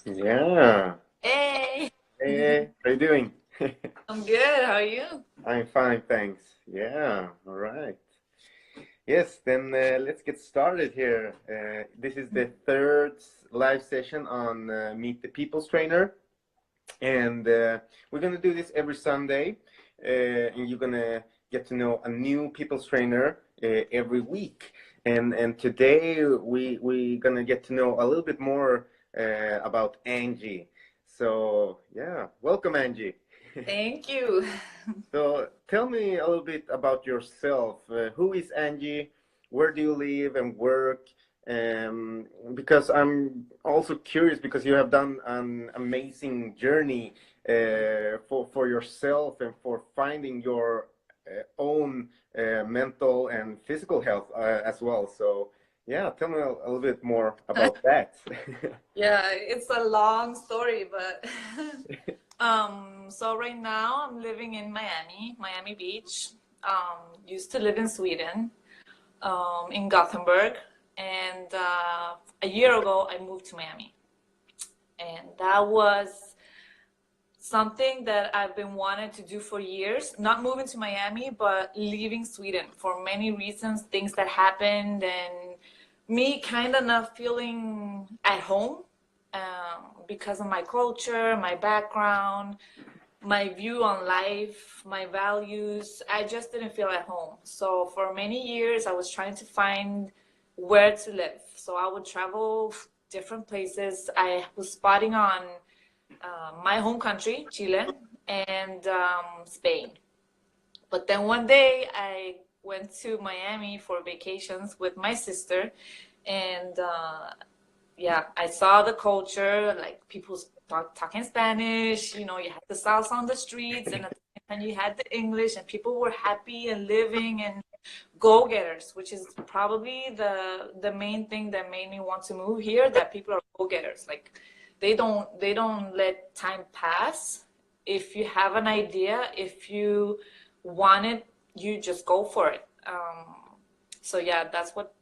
Yeah. Hey, Hey, how you doing? I'm good. How are you? I'm fine, thanks. Yeah, all right. Yes, then let's get started here. This is the third live session on Meet the People's Trainer, and we're gonna do this every Sunday, and you're gonna get to know a new People's Trainer every week. And today we gonna get to know a little bit more about Angie. So yeah, welcome, Angie. Thank you. So tell me a little bit about yourself. Who is Angie? Where do you live and work? Because I'm also curious because you have done an amazing journey for yourself and for finding your own mental and physical health as well. So yeah, tell me a little bit more about that. Yeah, it's a long story, but so right now I'm living in Miami Beach. Used to live in Sweden, in Gothenburg, and a year ago I moved to Miami, and that was something that I've been wanting to do for years. Not moving to Miami, but leaving Sweden for many reasons, things that happened, and me kind of not feeling at home because of my culture, my background, my view on life, my values. I just didn't feel at home. So for many years, I was trying to find where to live. So I would travel different places. I was spotting on my home country, Chile, and Spain. But then one day I went to Miami for vacations with my sister, and yeah, I saw the culture, like people talking Spanish. You had the salsa on the streets, and at the same time you had the English, and people were happy and living and go-getters, which is probably the main thing that made me want to move here. That people are go-getters, like they don't let time pass. If you have an idea, if you want it, you just go for it. So yeah, that's what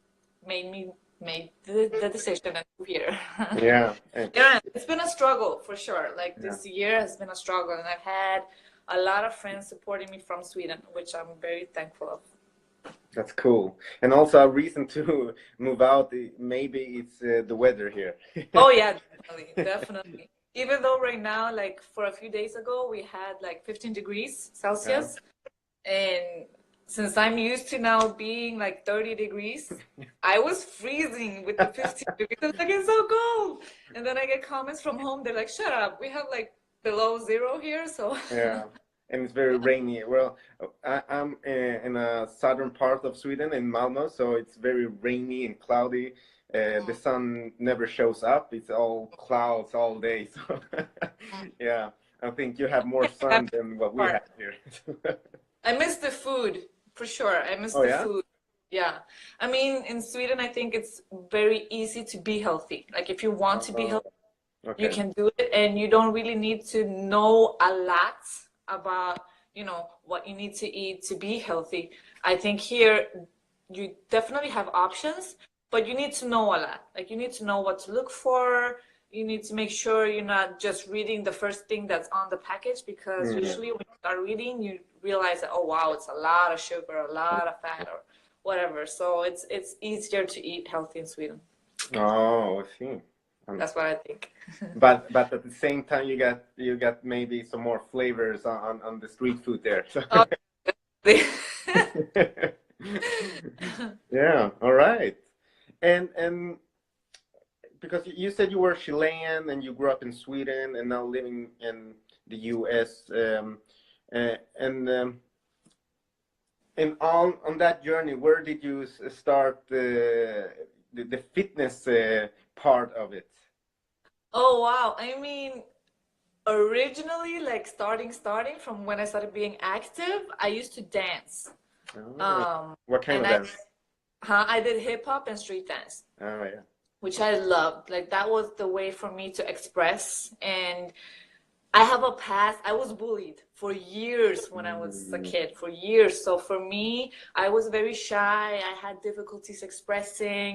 made me make the decision and move here. Yeah, Yeah, it's been a struggle for sure. Like yeah. this year has been a struggle, and I've had a lot of friends supporting me from Sweden, which I'm very thankful of. That's cool. And also a reason to move out, maybe it's the weather here. Oh yeah, definitely, definitely. Even though right now, like for a few days ago, we had like 15 degrees Yeah. Celsius, and since I'm used to now being like 30 degrees, I was freezing with the 15 degrees. I was like, it's so cold. And then I get comments from home. They're like, shut up. We have like below zero here. So Yeah. And it's very rainy. Well, I'm in a southern part of Sweden, in Malmö, so it's very rainy and cloudy. The sun never shows up. It's all clouds all day. So yeah, I think you have more sun than what we part. have here. I miss the food for sure. I miss Oh the yeah? food. Yeah. I mean, in Sweden, I think it's very easy to be healthy. Like if you want to be Oh, healthy, you okay. can do it, and you don't really need to know a lot about what you need to eat to be healthy. I think here you definitely have options, but you need to know a lot. Like you need to know what to look for. You need to make sure you're not just reading the first thing that's on the package, because Mm. usually when you start reading you realize that, oh wow, it's a lot of sugar, a lot of fat, or whatever. So it's easier to eat healthy in Sweden. Oh, I see. Um, That's what I think. but at the same time, you got maybe some more flavors on the street food there. So Oh, yeah, all right. And because you said you were Chilean and you grew up in Sweden and now living in the US, and on that journey, where did you start the fitness part of it? oh wow. I mean, originally, like starting from when I started being active, I used to dance. Oh, Um, what kind and of I, dance? I did hip hop and street dance, Oh yeah. which I loved. Like that was the way for me to express. And I have a past. I was bullied for years when I was a Mm, kid, for years. So for me, I was very shy. I had difficulties expressing,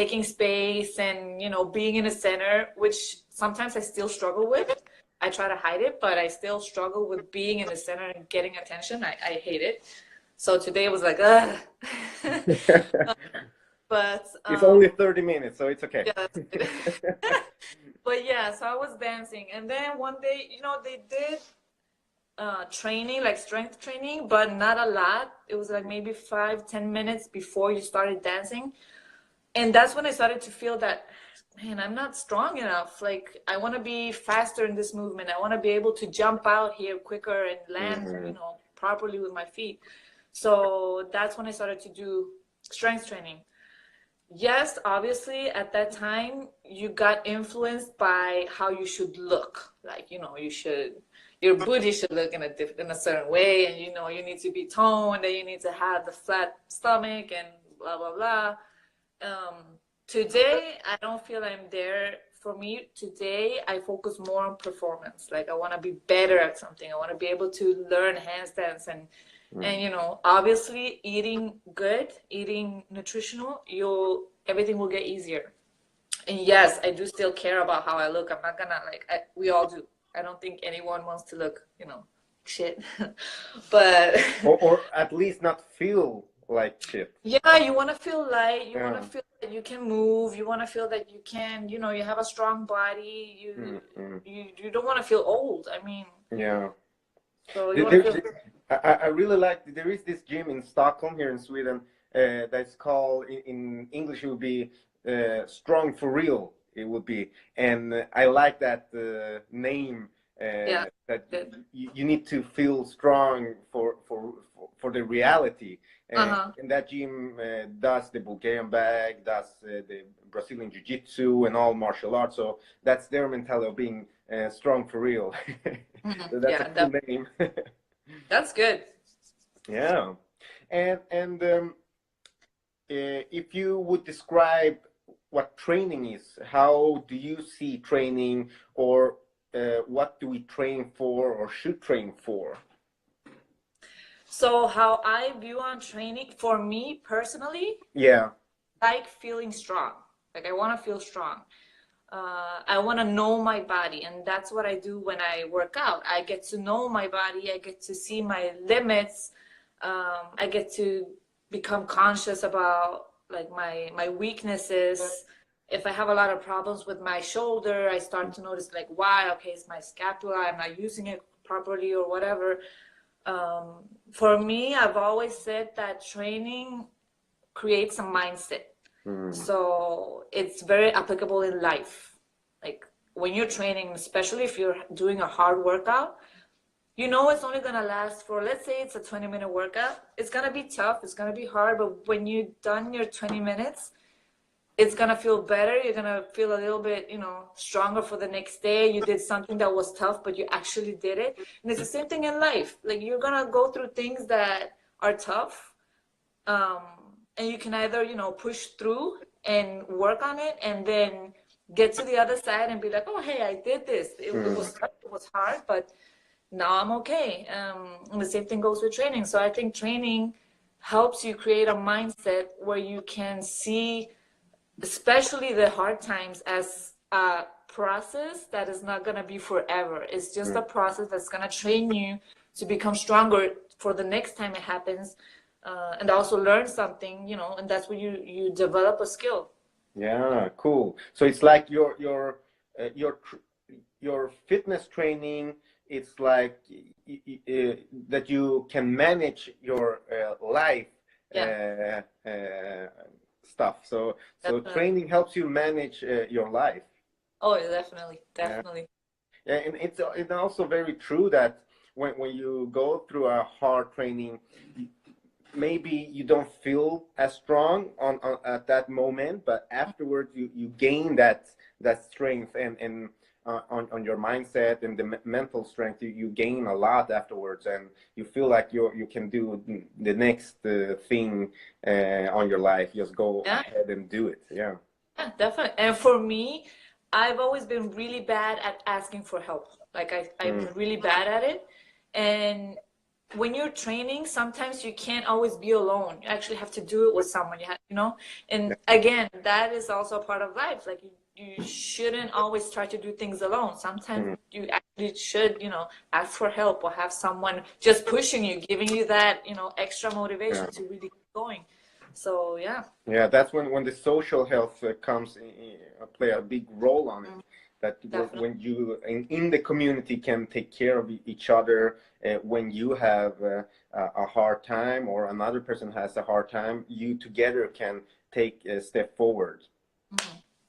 taking space and, being in the center, which sometimes I still struggle with. I try to hide it, but I still struggle with being in the center and getting attention. I hate it. So today it was like, ugh. But it's only 30 minutes, so it's okay. yeah, that's it. But yeah, so I was dancing, and then one day, they did training, like strength training, but not a lot. It was like maybe 5, 10 minutes before you started dancing. And that's when I started to feel that, man, I'm not strong enough. Like, I want to be faster in this movement. I want to be able to jump out here quicker and land, Mhm. properly with my feet. So that's when I started to do strength training. Yes, obviously, at that time, you got influenced by how you should look. Like, your booty should look in a certain way, and you need to be toned, and you need to have the flat stomach, and blah blah blah. Today, I don't feel I'm there. For me, today, I focus more on performance. Like, I want to be better at something. I want to be able to learn handstands and obviously eating good, eating nutritional, everything will get easier. And yes, I do still care about how I look. I'm not gonna we all do. I don't think anyone wants to look, shit. But Or at least not feel like shit. yeah, you want to feel light. You want to Yeah. feel that you can move. You want to feel that you can, you have a strong body. You Mm-hmm. you you don't want to feel old. I mean, Yeah. so you There, want to there- feel. I really like, there is this gym in Stockholm here in Sweden that's called, in English, it would be Strong for Real, it would be. And I like that name, Yeah, that good. you need to feel strong for the reality. Uh-huh. And that gym does the Bulgarian bag, does the Brazilian Jiu-Jitsu and all martial arts. So that's their mentality of being strong for real. So that's a Yeah, cool name. that's good. Yeah. And if you would describe what training is, how do you see training, or what do we train for or should train for? So how I view on training, for me personally, Yeah. like feeling strong. Like I want to feel strong. I want to know my body, and that's what I do when I work out. I get to know my body. I get to see my limits. I get to become conscious about like my weaknesses. If I have a lot of problems with my shoulder, I start to notice like why. Okay, it's my scapula. I'm not using it properly or whatever. For me, I've always said that training creates a mindset. Mm. So it's very applicable in life. Like when you're training, especially if you're doing a hard workout, it's only gonna last for, let's say it's a 20-minute workout. It's gonna be tough, it's gonna be hard, but when you're done your 20 minutes, it's gonna feel better. You're gonna feel a little bit, stronger for the next day. You did something that was tough, but you actually did it. And it's the same thing in life. Like you're gonna go through things that are tough, um, and you can either push through and work on it and then get to the other side and be like, oh hey, I did this. It Mm. was tough, it was hard, but now I'm okay. And the same thing goes with training. So I think training helps you create a mindset where you can see especially the hard times as a process that is not going to be forever. It's just a Mm. process that's going to train you to become stronger for the next time it happens, and also learn something, and that's where you develop a skill. Yeah, cool. So it's like your fitness training. It's like that you can manage your life Yeah. stuff. So Definitely. training helps you manage your life. Oh, yeah, definitely, Yeah. definitely. Yeah, and it's also very true that when you go through a hard training, maybe you don't feel as strong on at that moment, but afterwards you gain that strength and on your mindset and the mental strength, you gain a lot afterwards, and you feel like you can do the next thing on your life. Just go Yeah, ahead and do it. Yeah. yeah, definitely. And for me, I've always been really bad at asking for help. Like I'm Mm. really bad at it. And when you're training, sometimes you can't always be alone. You actually have to do it with someone. You have, you know. And again, that is also a part of life. Like you shouldn't always try to do things alone. Sometimes Mm. you actually should, you know, ask for help or have someone just pushing you, giving you that, you know, extra Yeah. motivation to really keep going. So yeah. Yeah, that's when the social health comes play a big role on it. That Definitely. when you in the community can take care of each other, when you have a hard time or another person has a hard time, you together can take a step forward.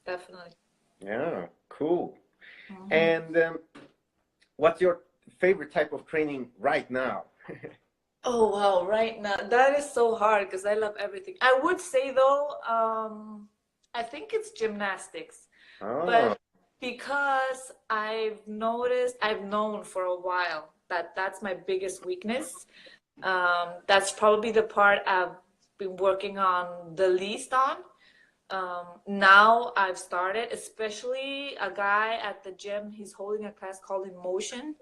Definitely. Yeah, cool. Mhm. And what's your favorite type of training right now? Oh wow, right now that is so hard because I love everything. I would say though, I think it's gymnastics, Oh, but because I've known for a while that that's my biggest weakness. That's probably the part I've been working on the least on. Now I've started, especially a guy at the gym. He's holding a class called In Motion.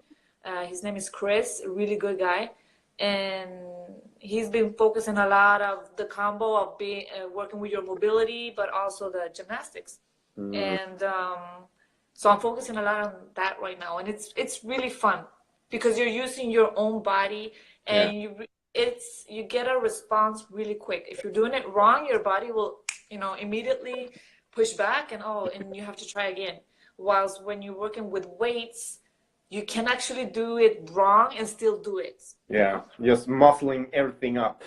His name is Chris, a really good guy, and he's been focusing a lot of the combo of being working with your mobility, but also the gymnastics. mm, And so I'm focusing a lot on that right now, and it's really fun because you're using your own body, yeah, and you get a response really quick. If you're doing it wrong, your body will, you know, immediately push back and you have to try again. Whilst when you're working with weights, you can actually do it wrong and still do it, you yeah, know? just muscling everything up.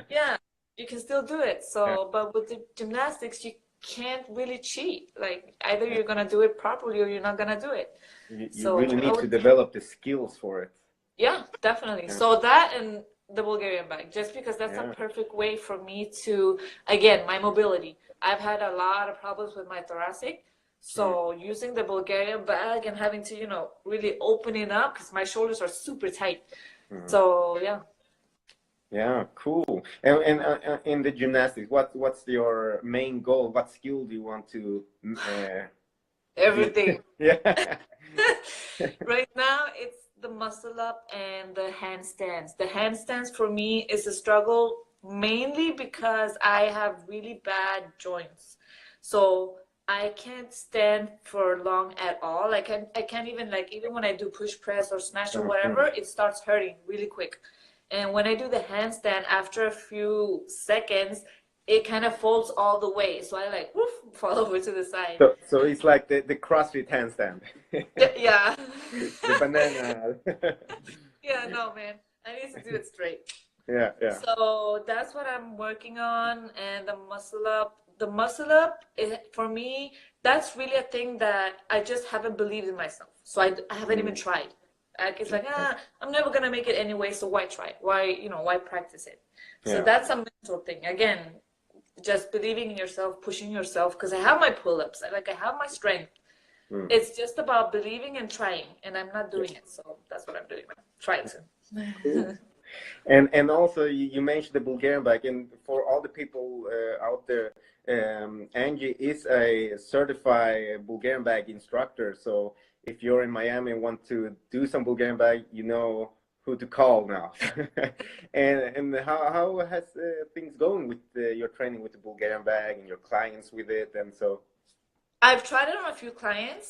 Yeah, you can still do it. Yeah, So, but with the gymnastics, you can't really cheat. Like either yeah. you're gonna do it properly or you're not gonna do it. You So really I need to would, develop the skills for it. yeah, definitely. Yeah, So that and the Bulgarian bag, just because that's a yeah. perfect way for me to, again, my mobility. I've had a lot of problems with my thoracic. Mm, So using the Bulgarian bag and having to, you know, really open it up because my shoulders are super tight. mm. So yeah, Yeah, cool. And in the gymnastics, what's your main goal? What skill do you want to build? everything. Yeah. Right now, it's the muscle up and the handstands. The handstands for me is a struggle mainly because I have really bad joints. So I can't stand for long at all. I can't even like even when I do push press or snatch or Mhm. whatever, it starts hurting really quick. And when I do the handstand, after a few seconds, it kind of folds all the way. So I like woof, fall over to the side. So it's like the CrossFit handstand. Yeah. The banana. Yeah, no, man. I need to do it straight. Yeah, yeah. So that's what I'm working on. And the muscle up, for me, that's really a thing that I just haven't believed in myself. So I haven't even Mm, tried. Like, it's like, yeah. I'm never gonna make it anyway, so why try? Why, why practice it? So Yeah. that's a mental thing. Again, just believing in yourself, pushing yourself, because I have my pull-ups, I have my strength. Mm. It's just about believing and trying, and I'm not Yeah. doing it. So that's what I'm doing now. Try Cool. to. And also you mentioned the Bulgarian bike, and for all the people out there, Angie is a certified Bulgarian bike instructor. So if you're in Miami and want to do some Bulgarian bike, you know who to call now. And how has things going with your training with the Bulgarian bag and your clients with it, and so. I've tried it on a few clients,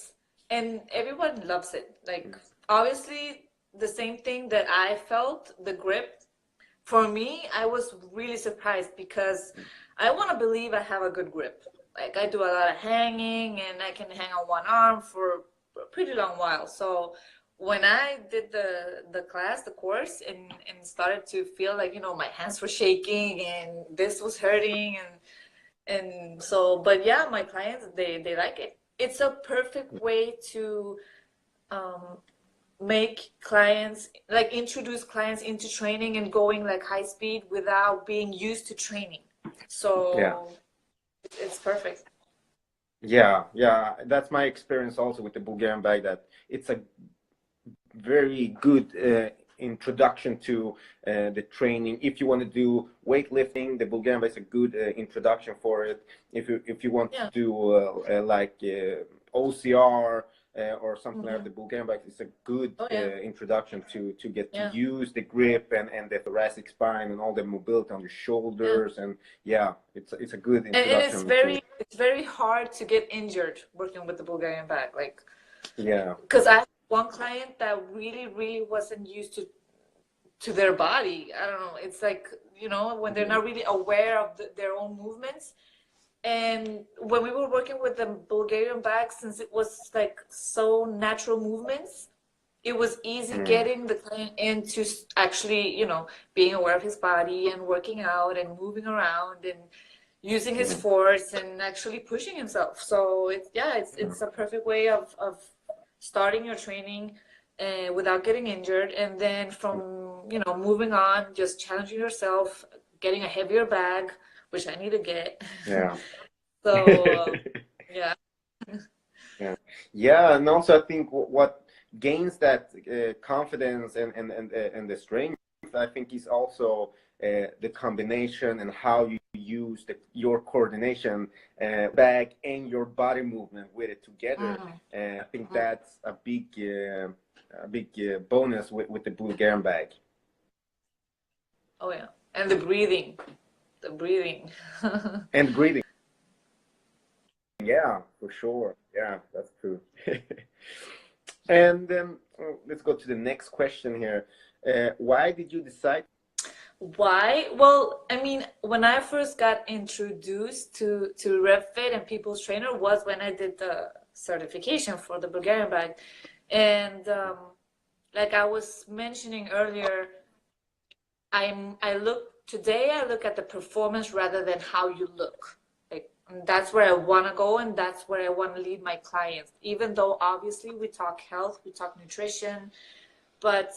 and everyone loves it. Like, obviously, the same thing that I felt, the grip. For me, I was really surprised because I want to believe I have a good grip. Like, I do a lot of hanging, and I can hang on one arm for a pretty long while. So when I did the class, the course, and started to feel like, my hands were shaking and this was hurting, and so, but yeah, my clients, they like it. It's a perfect way to um, make clients, like introduce clients into training and going like high speed without being used to training. Yeah. So it's perfect. Yeah, yeah, that's my experience also with the Bulgarian bag, that it's a very good introduction to the training. If you want to do weightlifting, the Bulgarian bag is a good introduction for it. If you want to Yeah. do like OCR or something like Mm-hmm. the Bulgarian bike is a good Oh yeah, introduction to get to yeah, use the grip and the thoracic spine and all the mobility on your yeah. shoulders. And yeah, it's a good And it's introduction to, very hard to get injured working with the Bulgarian bag. Like, yeah. because I had one client that really wasn't used to their body. I don't know. It's like, when they're not really aware of their own movements. And when we were working with the Bulgarian bag, since it was like so natural movements, it was easy getting the client into actually, being aware of his body and working out and moving around and using his force and actually pushing himself. So it's a perfect way of starting your training without getting injured, and then from moving on, just challenging yourself, getting a heavier bag, which I need to get. Yeah. So yeah. Yeah, yeah, and also I think what gains that confidence and the strength, I think, is also the combination and how you use your coordination back and your body movement with it together. I think that's a big bonus with the Bulgarian bag. Oh yeah, and the breathing. And breathing. Yeah, for sure. Yeah, that's true. And then let's go to the next question here. Why did you decide? Why? Well, I mean, when I first got introduced to RevFit and People's Trainer was when I did the certification for the Bulgarian bag, and like I was mentioning earlier, I look at the performance rather than how you look. Like, and that's where I want to go, and that's where I want to lead my clients. Even though obviously we talk health, we talk nutrition, but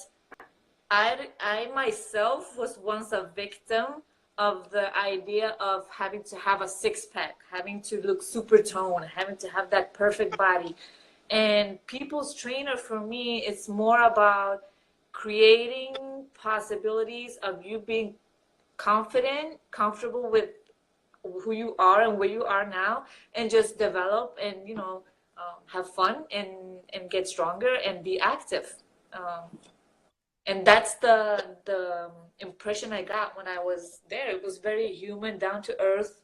I myself was once a victim of the idea of having to have a six-pack, having to look super toned, having to have that perfect body. And People's Trainer for me, it's more about creating possibilities of you being confident, comfortable with who you are and where you are now, and just develop and have fun and get stronger and be active. And that's the impression I got when I was there. It was very human, down to earth.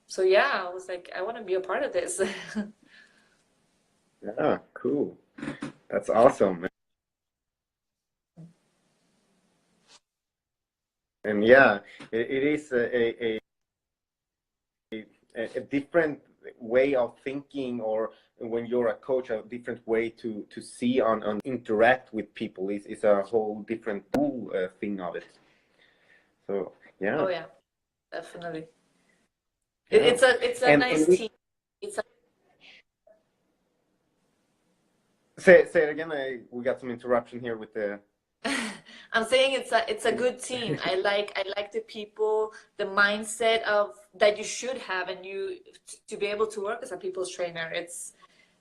So yeah, I was like, I want to be a part of this. Yeah, cool. That's awesome. And yeah, it is a different way of thinking, or when you're a coach, a different way to see on interact with people is a whole different cool thing of it. So yeah, Oh yeah, definitely. yeah. It's a nice team. It's a Say it again. We got some interruption here with the. I'm saying it's a good team. I like the people, the mindset of that you should have, and you to be able to work as a people's trainer. It's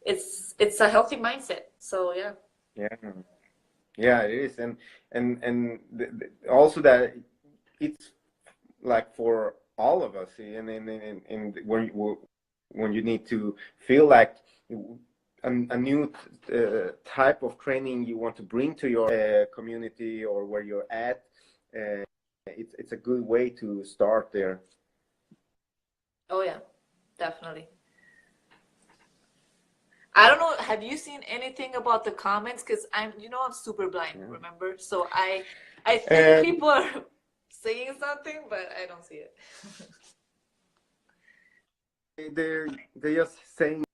a healthy mindset. So yeah. Yeah, yeah, it is, and also that it's like for all of us, and when you need to feel like a new type of training you want to bring to your community or where you're at, it's a good way to start there. Oh yeah, definitely. I don't know. Have you seen anything about the comments? Because I'm super blind, remember? So I think And people are saying something, but I don't see it. they're just saying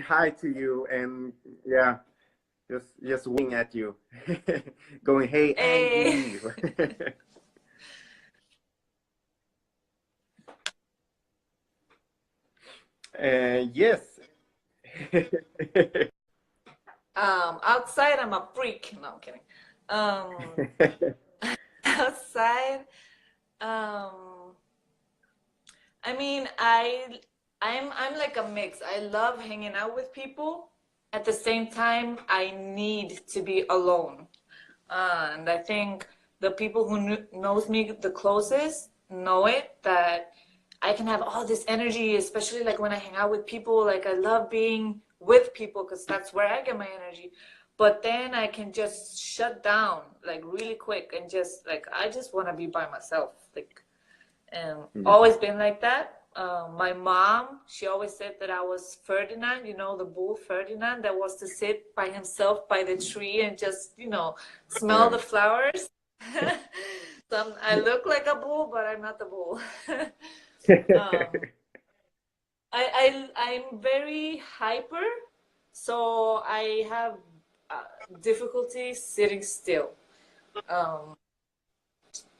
hi to you, and yeah, just wing at you, going, "Hey, Hey. Angie." Yes. Outside I'm a freak. No, I'm kidding. Outside, um, I mean, I'm like a mix. I love hanging out with people. At the same time, I need to be alone. And I think the people who knows me the closest know it, that I can have all this energy, especially like when I hang out with people. Like I love being with people because that's where I get my energy. But then I can just shut down like really quick and just like I just want to be by myself. Like, Yeah. always been like that. My mom, she always said that I was Ferdinand, you know, the bull Ferdinand that was to sit by himself by the tree and just, you know, smell Yeah. the flowers. So I look like a bull, but I'm not the bull. um, I'm very hyper, so I have difficulty sitting still. Um,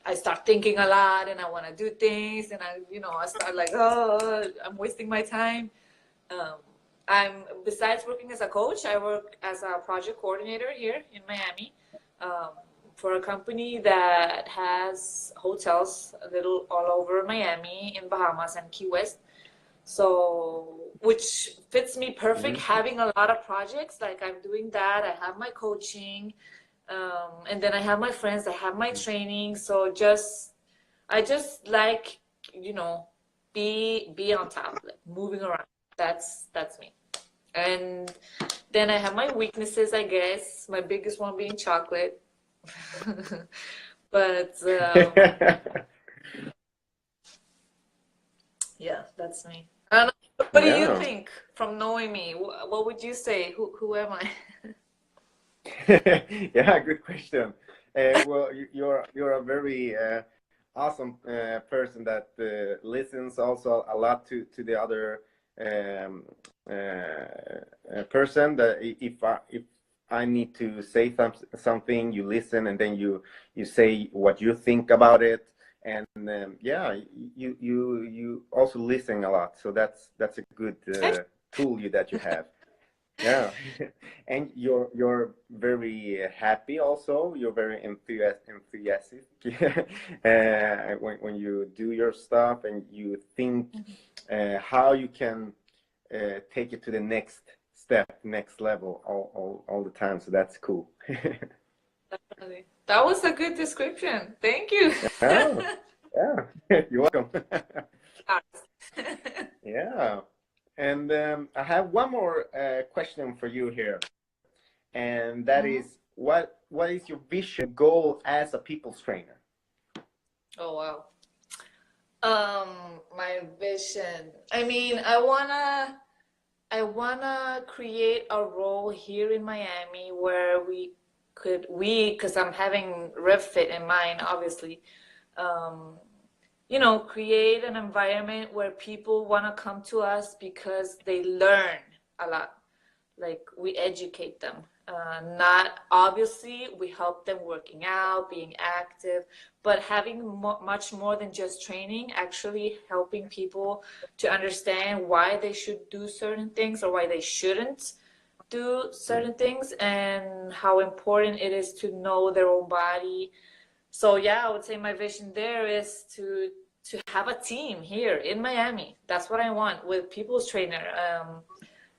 I start thinking a lot and I want to do things and I start like, oh, I'm wasting my time. Um, besides working as a coach, I work as a project coordinator here in Miami, um, for a company that has hotels a little all over Miami, in Bahamas and Key West. So, which fits me perfect, Mhm. having a lot of projects. Like I'm doing that. I have my coaching, and then I have my friends. I have my training. So I just like, you know, be on top, like moving around. That's me. And then I have my weaknesses, I guess. My biggest one being chocolate. But yeah, that's me. I don't know. What do you Yeah. think from knowing me? What would you say? Who am I? Yeah, good question. Well, you're a very awesome person that listens also a lot to the other um, person. That if I need to say something, you listen and then you say what you think about it. And yeah, you also listen a lot. So that's a good tool that you have. Yeah, and you're very happy also. You're very enthusiastic when you do your stuff and you think how you can take it to the next step, next level all the time. So that's cool. Definitely. That was a good description. Thank you. Oh, yeah, you're welcome. Yeah, and I have one more question for you here. And that Mhm. is what is your vision goal as a people's trainer? Oh wow. My vision. I mean, I wanna create a role here in Miami where because I'm having RevFit in mind, obviously. Um, create an environment where people want to come to us because they learn a lot. Like we educate them. Not obviously, we help them working out, being active, but having much more than just training, actually helping people to understand why they should do certain things or why they shouldn't do certain things, and how important it is to know their own body. So yeah, I would say my vision there is to have a team here in Miami. That's what I want with people's trainer,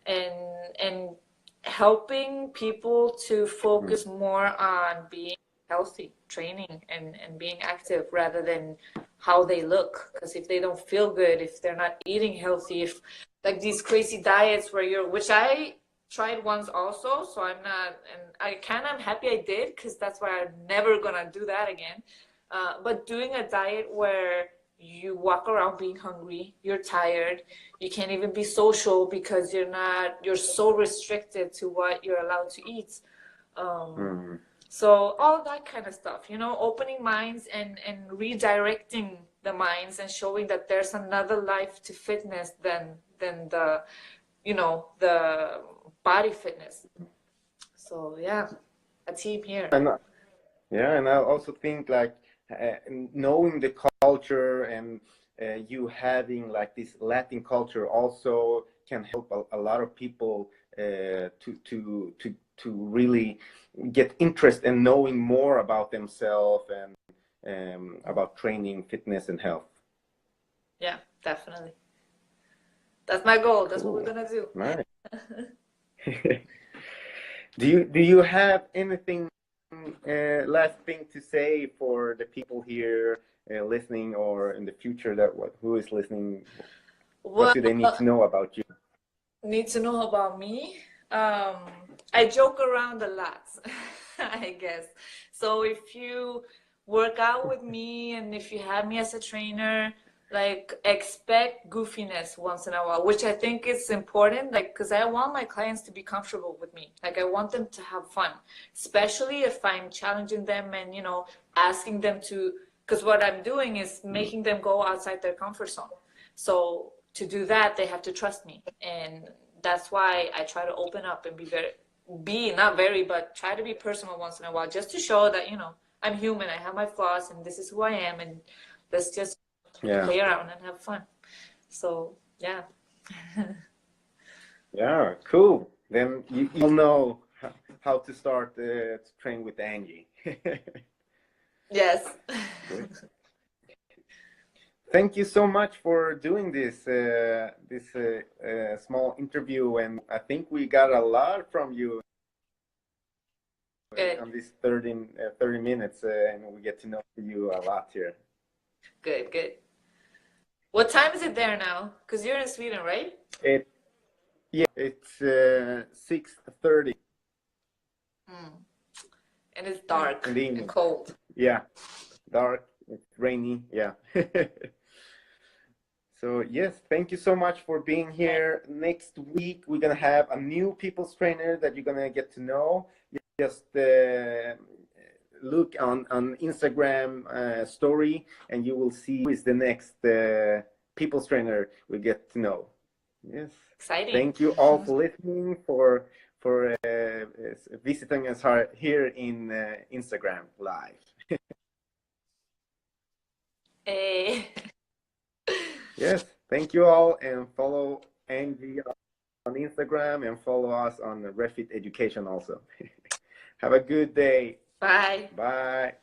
and and helping people to Mm, focus more on being healthy, training and being active rather than how they look. Because if they don't feel good, if they're not eating healthy, if like these crazy diets where which I tried once also, so I'm not, and I'm happy I did because that's why I'm never gonna do that again. But doing a diet where you walk around being hungry, you're tired, you can't even be social because you're so restricted to what you're allowed to eat. Um, mm. so all that kind of stuff, opening minds and redirecting the minds and showing that there's another life to fitness than the body fitness. So yeah, a team here. And yeah, and I also think like knowing the culture and you having like this Latin culture also can help a lot of people to really get interest in knowing more about themselves and about training, fitness, and health. Yeah, definitely. That's my goal. That's what we're Cool. gonna do. Nice. Do you have anything last thing to say for the people here listening, or in the future that who is listening, what Well, do they need to know about you? need to know about me. Um, I joke around a lot, I guess. So if you work out with me and if you have me as a trainer, like expect goofiness once in a while, which I think is important, like because I want my clients to be comfortable with me. Like I want them to have fun, especially if I'm challenging them and, asking them to, because what I'm doing is making them go outside their comfort zone. So to do that, they have to trust me. And that's why I try to open up and not very, but try to be personal once in a while, just to show that, I'm human, I have my flaws, and this is who I am, and let's just Yeah. play around and have fun. So, yeah. Yeah, cool. Then you'll know how to start to train with Angie. Yes. Good. Thank you so much for doing this small interview, and I think we got a lot from you Good. on this 30 minutes, and we get to know you a lot here. Good, good. What time is it there now? Because you're in Sweden, right? It's 6:30. And it's dark in the evening. and cold. Yeah, dark, it's rainy, yeah. So yes, thank you so much for being here. Next week, we're gonna have a new people's trainer that you're gonna get to know. Just look on Instagram story, and you will see who is the next people's trainer we get to know. Yes. Exciting. Thank you all for listening, for visiting us here in Instagram Live. Hey. Yes, thank you all, and follow Angie on Instagram and follow us on Refit Education also. Have a good day. Bye. Bye.